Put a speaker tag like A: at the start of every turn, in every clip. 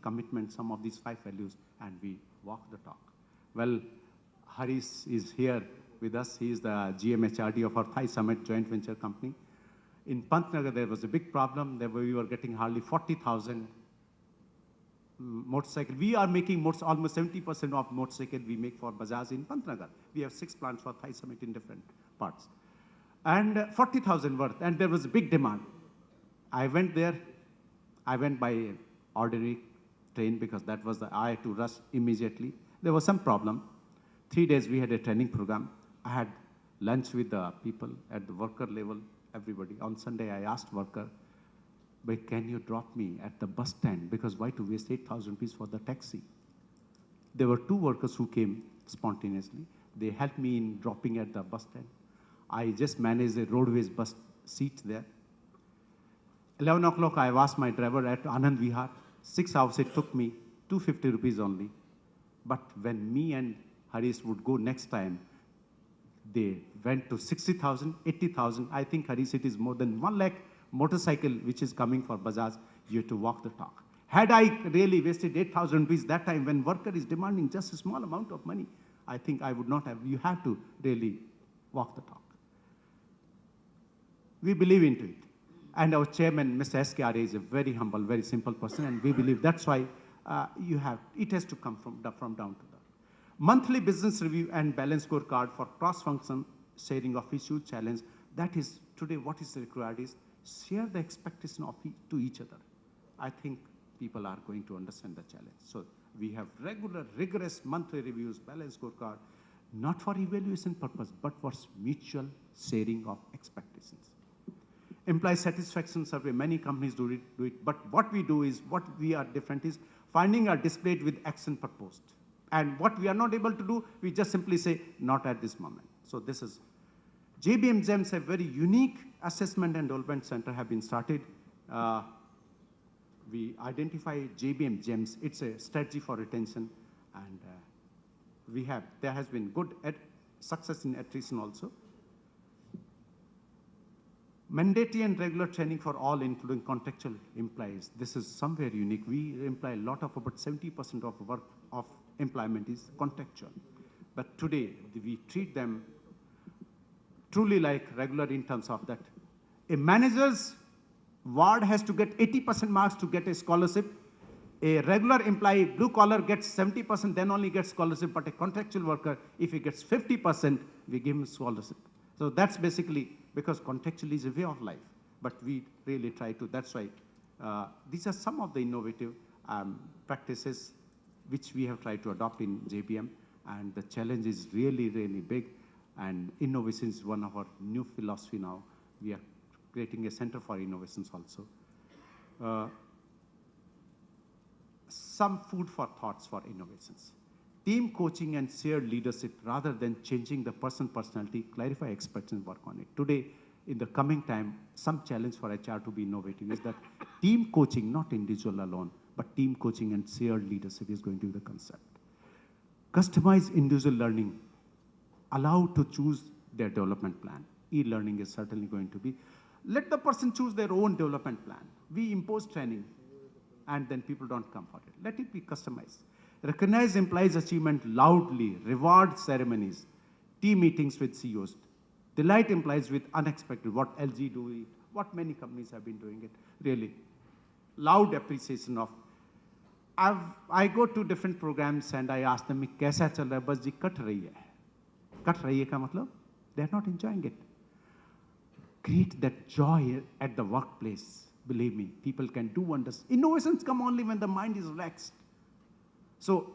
A: commitment, some of these 5 values, and we walk the talk. Well, Haris is here with us. He is the GMHRD of our Thai Summit joint venture company. In Pantnagar, there was a big problem. We were getting hardly 40,000 motorcycle. We are making almost 70% of motorcycle we make for Bajaj in Pantnagar. We have 6 plants for Thai Summit in different parts. And 40,000 worth, and there was a big demand. I went there. I went by ordinary train because that was I had to rush immediately. There was some problem. 3 days we had a training program. I had lunch with the people at the worker level, everybody. On Sunday, I asked worker, but can you drop me at the bus stand? Because why to waste 8,000 rupees for the taxi? There were 2 workers who came spontaneously. They helped me in dropping at the bus stand. I just managed a roadways bus seat there. 11 o'clock, I asked my driver at Anand Vihar. 6 hours it took me, 250 rupees only. But when me and Haris would go next time, they went to 60,000, 80,000. I think, Haris, it is more than 1 lakh motorcycle which is coming for Bajaj. You have to walk the talk. Had I really wasted 8,000 rupees that time when worker is demanding just a small amount of money, I think I would not have. You have to really walk the talk. We believe into it. And our chairman, Mr. S.K. Arya, is a very humble, very simple person, and we believe that's why it has to come from down to the monthly business review and balance scorecard for cross-function sharing of issue challenge. That is today what is required is share the expectation to each other. I think people are going to understand the challenge. So we have regular, rigorous monthly reviews, balance scorecard, not for evaluation purpose, but for mutual sharing of expectations. Employee satisfaction survey, many companies do it, but what we do is, what we are different is, findings are displayed with action proposed. And what we are not able to do, we just simply say, not at this moment. So this is, JBM GEMS, a very unique assessment and development center have been started. We identify JBM GEMS, it's a strategy for retention, and there has been good success in attrition also. Mandatory and regular training for all, including contractual employees. This is somewhere unique. We employ a lot of, about 70% of work of employment is contractual. But today, we treat them truly like regular in terms of that. A manager's ward has to get 80% marks to get a scholarship. A regular employee, blue collar, gets 70%, then only gets scholarship, but a contractual worker, if he gets 50%, we give him scholarship. So that's basically, because contractual is a way of life, but we really try to, that's why these are some of the innovative practices which we have tried to adopt in JBM, and the challenge is really, really big, and innovation is one of our new philosophy now. We are creating a center for innovations also. Some food for thoughts for innovations. Team coaching and shared leadership, rather than changing the personality, clarify experts and work on it. Today, in the coming time, some challenge for HR to be innovative is that team coaching, not individual alone, but team coaching and shared leadership is going to be the concept. Customize individual learning, allow to choose their development plan. E-learning is certainly going to be. Let the person choose their own development plan. We impose training, and then people don't come for it. Let it be customized. Recognize employees' achievement loudly, reward ceremonies, team meetings with CEOs. Delight employees with unexpected, what LG do it, what many companies have been doing it, really. Loud appreciation of. I go to different programs and I ask them, "Kaisa chal raha hai?" Bas ji kat rahi hai. Kat rahi hai ka matlab? They are not enjoying it. Create that joy at the workplace. Believe me, people can do wonders. Innovations come only when the mind is relaxed. So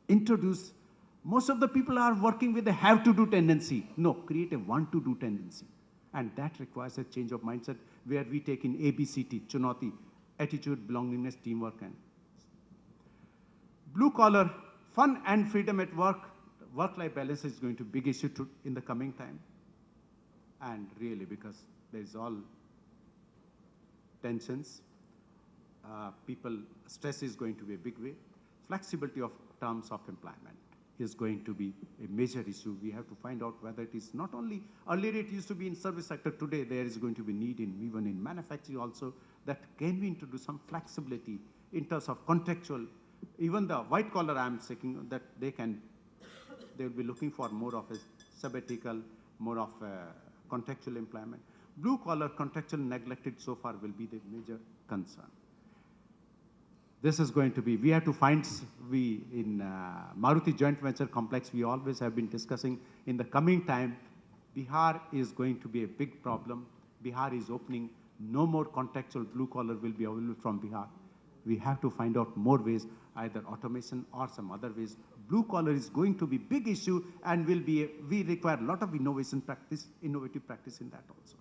A: introduce, most of the people are working with a have-to-do tendency. No, create a want-to-do tendency. And that requires a change of mindset where we take in ABCT, Chunauti, attitude, belongingness, teamwork, and blue collar, fun and freedom at work. Work-life balance is going to be a big issue in the coming time. And really, because there's all tensions, stress is going to be a big way. Flexibility of terms of employment is going to be a major issue. We have to find out whether it is not only, earlier it used to be in service sector, today there is going to be need even in manufacturing also, that can we introduce some flexibility in terms of contextual, even the white collar I'm seeking that they will be looking for more of a sabbatical, more of a contextual employment. Blue collar contextual neglected so far will be the major concern. This is going to be, we have to find, in Maruti Joint Venture Complex, we always have been discussing in the coming time, Bihar is going to be a big problem. Bihar is opening, no more contextual blue collar will be available from Bihar. We have to find out more ways, either automation or some other ways. Blue collar is going to be big issue and we require a lot of innovative practice in that also.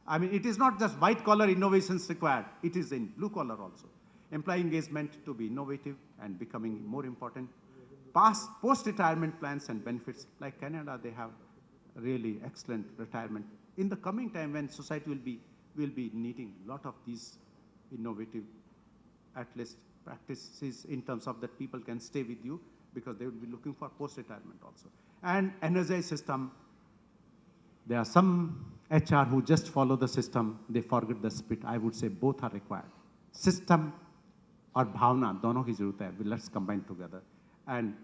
A: I mean, it is not just white collar innovations required, it is in blue collar also. Employee engagement to be innovative and becoming more important. Post-retirement plans and benefits, like Canada, they have really excellent retirement. In the coming time when society will be needing a lot of these innovative, at least practices in terms of that people can stay with you because they will be looking for post-retirement also. And energize system, there are some HR who just follow the system, they forget the spirit. I would say both are required. System or bhavna, dono ki zarurat hai. Let's combine together. And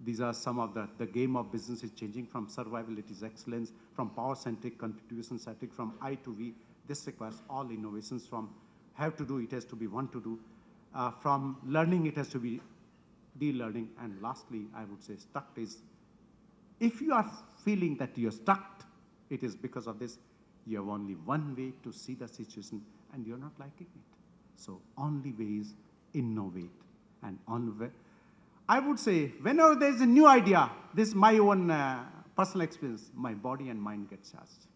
A: these are some of the game of business is changing from survival, it is excellence, from power-centric, contribution-centric, from I to we. This requires all innovations from have to do, it has to be want to do. From learning, it has to be de-learning. And lastly, I would say stuck is, if you are feeling that you're stuck, it is because of this. You have only one way to see the situation and you're not liking it. So only way is innovate. And I would say, whenever there's a new idea, this is my own personal experience, my body and mind get charged.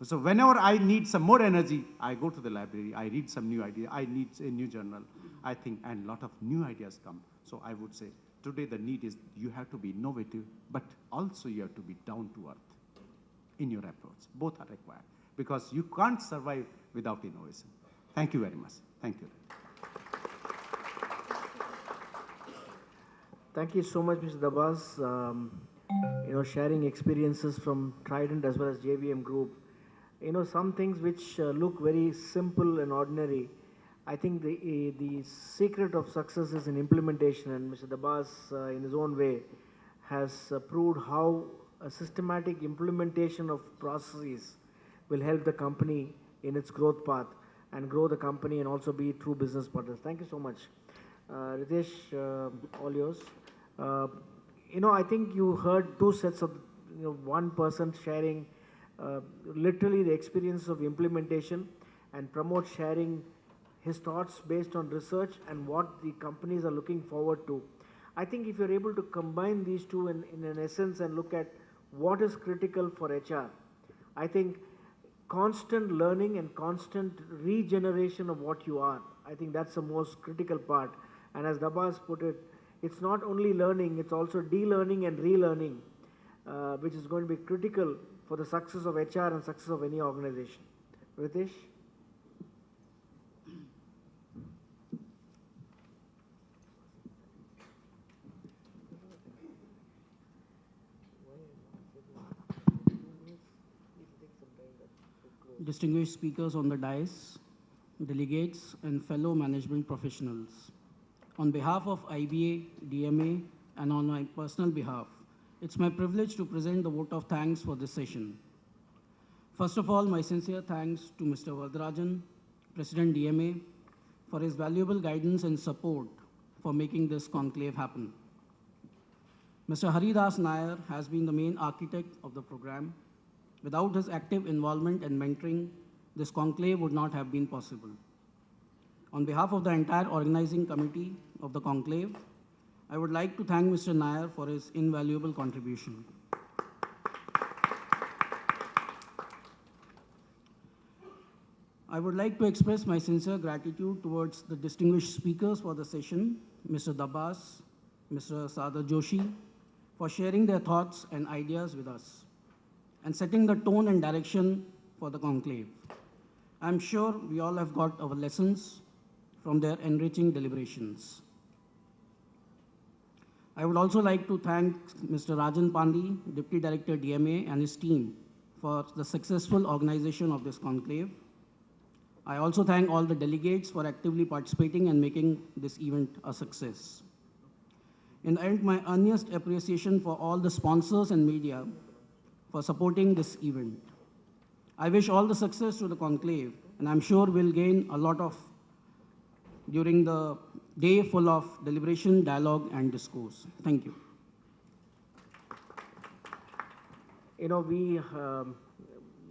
A: So whenever I need some more energy, I go to the library, I read some new idea, I need a new journal, I think, and a lot of new ideas come. So I would say, today the need is you have to be innovative, but also you have to be down to earth in your approach. Both are required, because you can't survive without innovation. Thank you very much. Thank you.
B: Thank you so much, Mr. Dabas. Sharing experiences from Trident as well as JVM Group. Some things which look very simple and ordinary. I think the secret of success is in implementation, and Mr. Dabas, in his own way, has proved how a systematic implementation of processes will help the company in its growth path and grow the company and also be true business partners. Thank you so much. Ritesh, all yours. I think you heard two sets of, one person sharing literally the experience of implementation, and Pramod sharing his thoughts based on research and what the companies are looking forward to. I think if you're able to combine these two in an essence and look at what is critical for HR, I think constant learning and constant regeneration of what you are, I think that's the most critical part. And as Dabas put it, it's not only learning, it's also de-learning and relearning, which is going to be critical for the success of HR and success of any organization. Ritesh?
C: Distinguished speakers on the dais, delegates, and fellow management professionals. On behalf of IBA, DMA, and on my personal behalf, it's my privilege to present the vote of thanks for this session. First of all, my sincere thanks to Mr. Varadarajan, President DMA, for his valuable guidance and support for making this conclave happen. Mr. Haridas Nair has been the main architect of the program. Without his active involvement and mentoring, this conclave would not have been possible. On behalf of the entire organizing committee of the conclave, I would like to thank Mr. Nair for his invaluable contribution. I would like to express my sincere gratitude towards the distinguished speakers for the session, Mr. Dabas, Mr. Sadar Joshi, for sharing their thoughts and ideas with us and setting the tone and direction for the conclave. I'm sure we all have got our lessons from their enriching deliberations. I would also like to thank Mr. Rajan Pandey, Deputy Director DMA, and his team for the successful organization of this conclave. I also thank all the delegates for actively participating and making this event a success. In the end, my earnest appreciation for all the sponsors and media for supporting this event. I wish all the success to the conclave, and I'm sure we'll gain a lot of during the day full of deliberation, dialogue, and discourse. Thank you.
B: You know,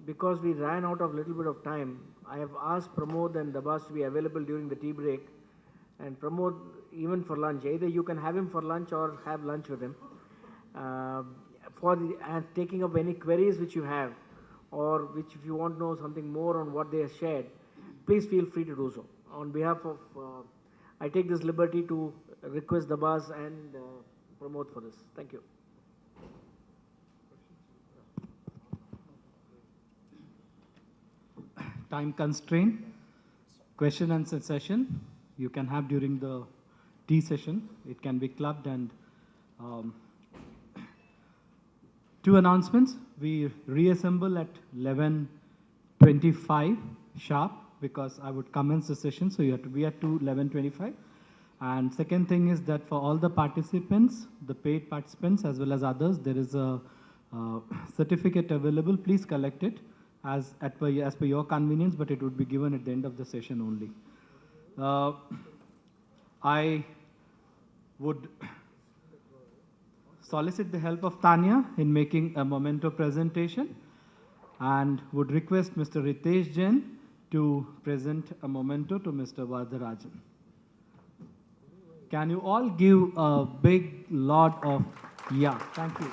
B: because we ran out of little bit of time, I have asked Pramod and Dabas to be available during the tea break. And Pramod, even for lunch, either you can have him for lunch or have lunch with him. And taking up any queries which you have, or which if you want to know something more on what they have shared, please feel free to do so. On behalf of, I take this liberty to request Dabas and Pramod for this. Thank you.
D: Time constraint, question and answer session you can have during the tea session. It can be clubbed, and two announcements. We reassemble at 11:25 sharp because I would commence the session, so you have to be at 11:25. And second thing is that for all the participants, the paid participants as well as others, there is a certificate available. Please collect it as per your convenience, but it would be given at the end of the session only. I would solicit the help of Tanya in making a memento presentation and would request Mr. Ritesh Jain to present a memento to Mr. Vardarajan. Can you all give a big lot of yeah? Thank you.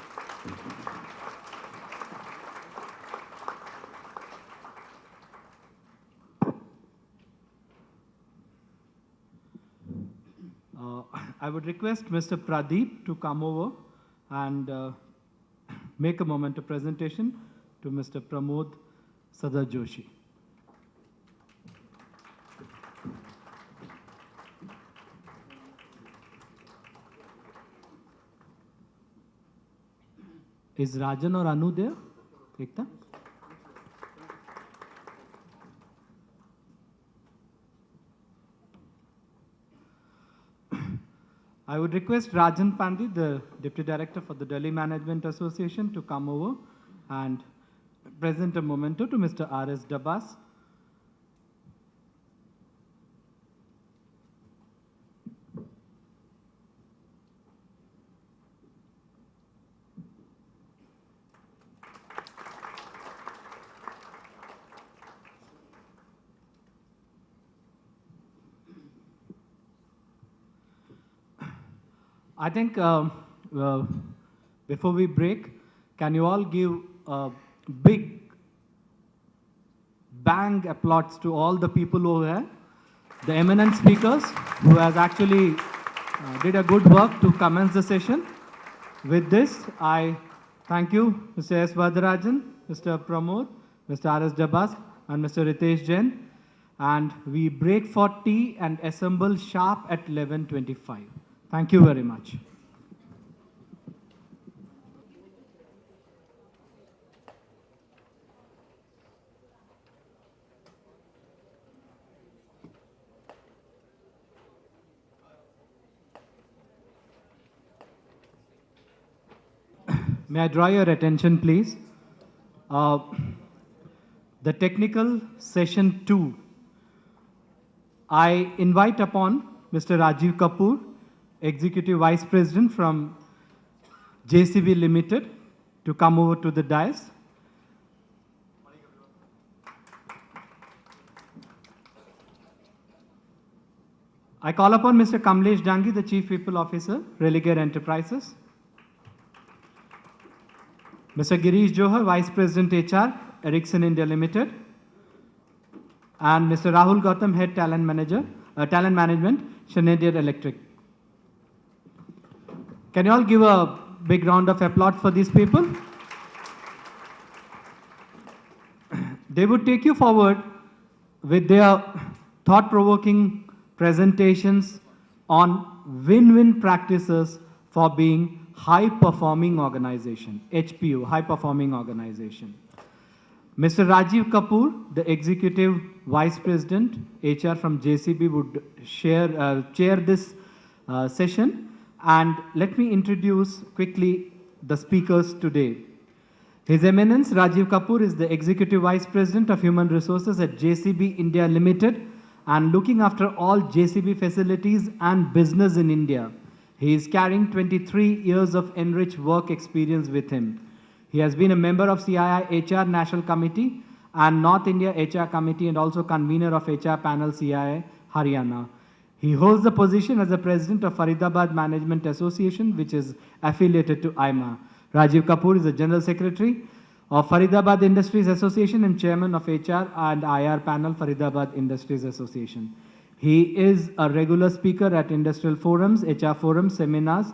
D: I would request Mr. Pradeep to come over and make a memento presentation to Mr. Pramod Sadar Joshi. Is Rajan or Anu there? Ekta? I would request Rajan Pandey, the Deputy Director for the Delhi Management Association, to come over and present a memento to Mr. R.S. Dabas. I think before we break, can you all give a big bang applause to all the people who were here, the eminent speakers who has actually did a good work to commence the session. With this, I thank you, Mr. S. Vardarajan, Mr. Pramod, Mr. R.S. Dabas, and Mr. Ritesh Jain. And we break for tea and assemble sharp at 11:25. Thank you very much. May I draw your attention, please? The technical session 2. I invite upon Mr. Rajiv Kapoor, Executive Vice President from JCB Limited, to come over to the dais. I call upon Mr. Kamlesh Dangi, the Chief People Officer, Religare Enterprises. Mr. Girish Johar, Vice President HR, Ericsson India Limited. And Mr. Rahul Gautam, Head Talent Management, Schneider Electric. Can you all give a big round of applause for these people? They would take you forward with their thought-provoking presentations on win-win practices for being high-performing organization, HPO, high-performing organization. Mr. Rajiv Kapoor, the Executive Vice President, HR from JCB, would chair this session. And let me introduce quickly the speakers today. His Eminence Rajiv Kapoor is the Executive Vice President of Human Resources at JCB India Limited and looking after all JCB facilities and business in India. He is carrying 23 years of enriched work experience with him. He has been a member of CII HR National Committee and North India HR Committee and also convener of HR Panel CII Haryana. He holds the position as the president of Faridabad Management Association, which is affiliated to IMA. Rajiv Kapoor is the General Secretary of Faridabad Industries Association and Chairman of HR and IR Panel Faridabad Industries Association. He is a regular speaker at industrial forums, HR forums, seminars,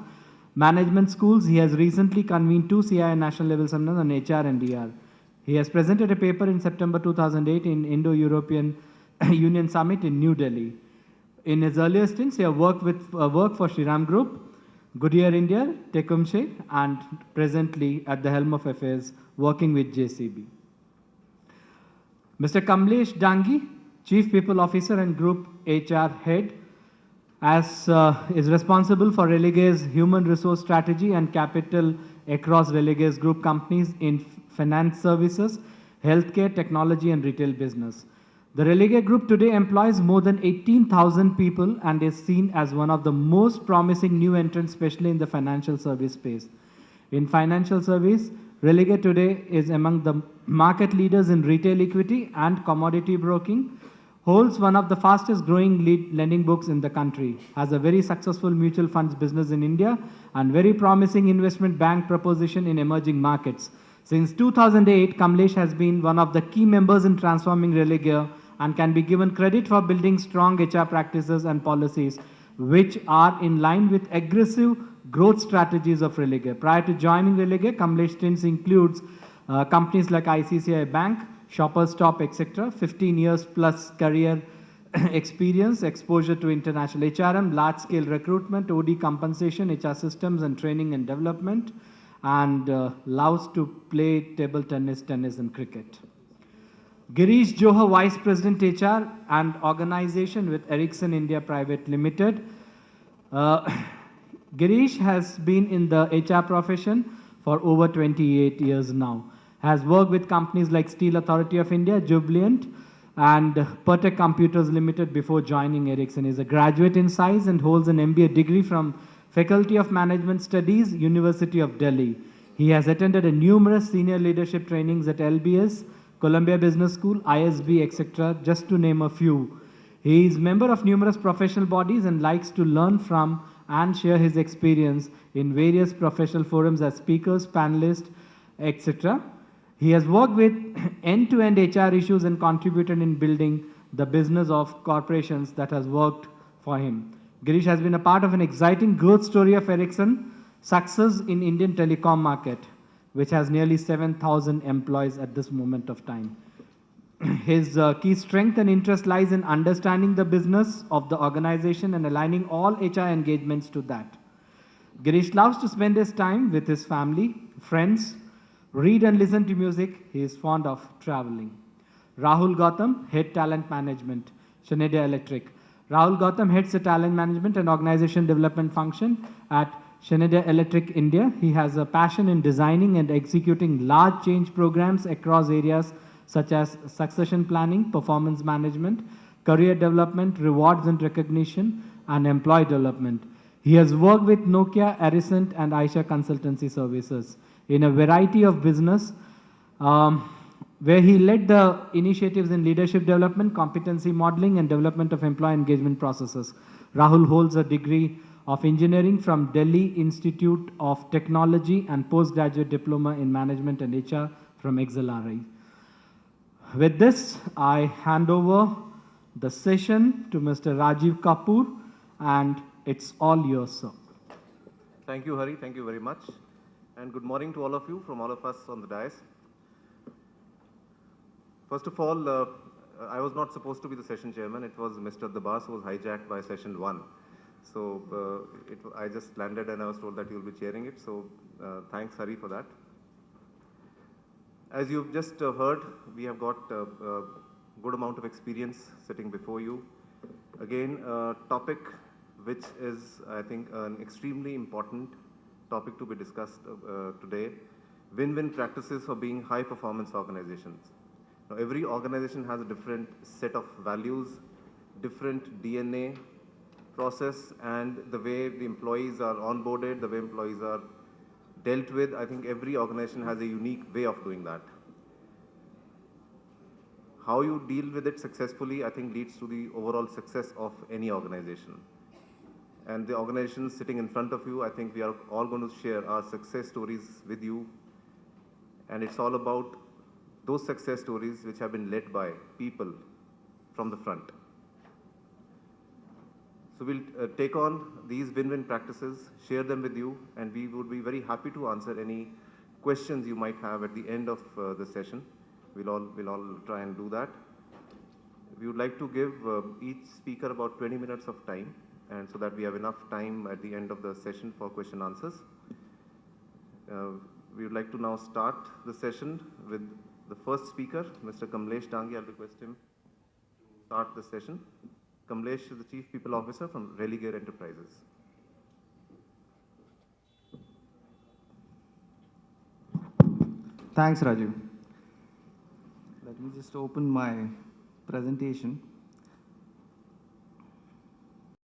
D: management schools. He has recently convened 2 CII national level seminars on HR and DR. He has presented a paper in September 2008 in Indo-European Union Summit in New Delhi. In his earlier stints, he has worked for Shriram Group, Goodyear India, Tecumseh, and presently at the helm of affairs, working with JCB. Mr. Kamlesh Dangi, Chief People Officer and Group HR Head, is responsible for Relegate's human resource strategy and capital across Relegate's group companies in finance services, healthcare, technology, and retail business. The Relegate Group today employs more than 18,000 people and is seen as one of the most promising new entrants, especially in the financial service space. In financial service, Relegate today is among the market leaders in retail equity and commodity broking, holds one of the fastest growing lending books in the country, has a very successful mutual funds business in India, and very promising investment bank proposition in emerging markets. Since 2008, Kamlesh has been one of the key members in transforming Relegate and can be given credit for building strong HR practices and policies which are in line with aggressive growth strategies of Relegate. Prior to joining Relegate, Kamlesh stints includes companies like ICICI Bank, Shoppers Stop, etc. 15 years plus career experience, exposure to international HRM, large-scale recruitment, OD compensation, HR systems and training and development, and loves to play table tennis, and cricket. Girish Johar, Vice President HR and Organization with Ericsson India Private Limited. Girish has been in the HR profession for over 28 years now. Has worked with companies like Steel Authority of India, Jubilant, and Pertec Computers Limited before joining Ericsson. He is a graduate in science and holds an MBA degree from Faculty of Management Studies, University of Delhi. He has attended numerous senior leadership trainings at LBS, Columbia Business School, ISB, etc., just to name a few. He is member of numerous professional bodies and likes to learn from and share his experience in various professional forums as speakers, panelists, etc. He has worked with end-to-end HR issues and contributed in building the business of corporations that has worked for him. Girish has been a part of an exciting growth story of Ericsson, success in Indian telecom market, which has nearly 7,000 employees at this moment of time. His key strength and interest lies in understanding the business of the organization and aligning all HR engagements to that. Girish loves to spend his time with his family, friends, read and listen to music. He is fond of traveling. Rahul Gautam, Head Talent Management, Schneider Electric. Rahul Gautam heads the talent management and organization development function at Schneider Electric India. He has a passion in designing and executing large change programs across areas such as succession planning, performance management, career development, rewards and recognition, and employee development. He has worked with Nokia, Aricent, and Aisha Consultancy Services in a variety of business, where he led the initiatives in leadership development, competency modeling, and development of employee engagement processes. Rahul holds a degree of engineering from Delhi Institute of Technology and postgraduate diploma in management and HR from XLRI. With this, I hand over the session to Mr. Rajiv Kapoor, and it's all yours, sir.
E: Thank you, Hari. Thank you very much. And good morning to all of you from all of us on the dais. First of all, I was not supposed to be the session chairman. It was Mr. Dabas who was hijacked by session 1. So I just landed and I was told that you will be chairing it. So thanks, Hari, for that. As you've just heard, we have got a good amount of experience sitting before you. Again, a topic which is, I think, an extremely important topic to be discussed today, win-win practices for being high-performance organizations. Now, every organization has a different set of values, different DNA, process, and the way the employees are onboarded, the way employees are dealt with. I think every organization has a unique way of doing that. How you deal with it successfully, I think, leads to the overall success of any organization. And the organizations sitting in front of you, I think we are all going to share our success stories with you. And it's all about those success stories which have been led by people from the front. So we'll take on these win-win practices, share them with you, and we would be very happy to answer any questions you might have at the end of the session. We'll all try and do that. We would like to give each speaker about 20 minutes of time, and so that we have enough time at the end of the session for question answers. We would like to now start the session with the first speaker, Mr. Kamlesh Dangi. I'll request him to start the session. Kamlesh is the Chief People Officer from Religare Enterprises.
F: Thanks, Raju. Let me just open my presentation.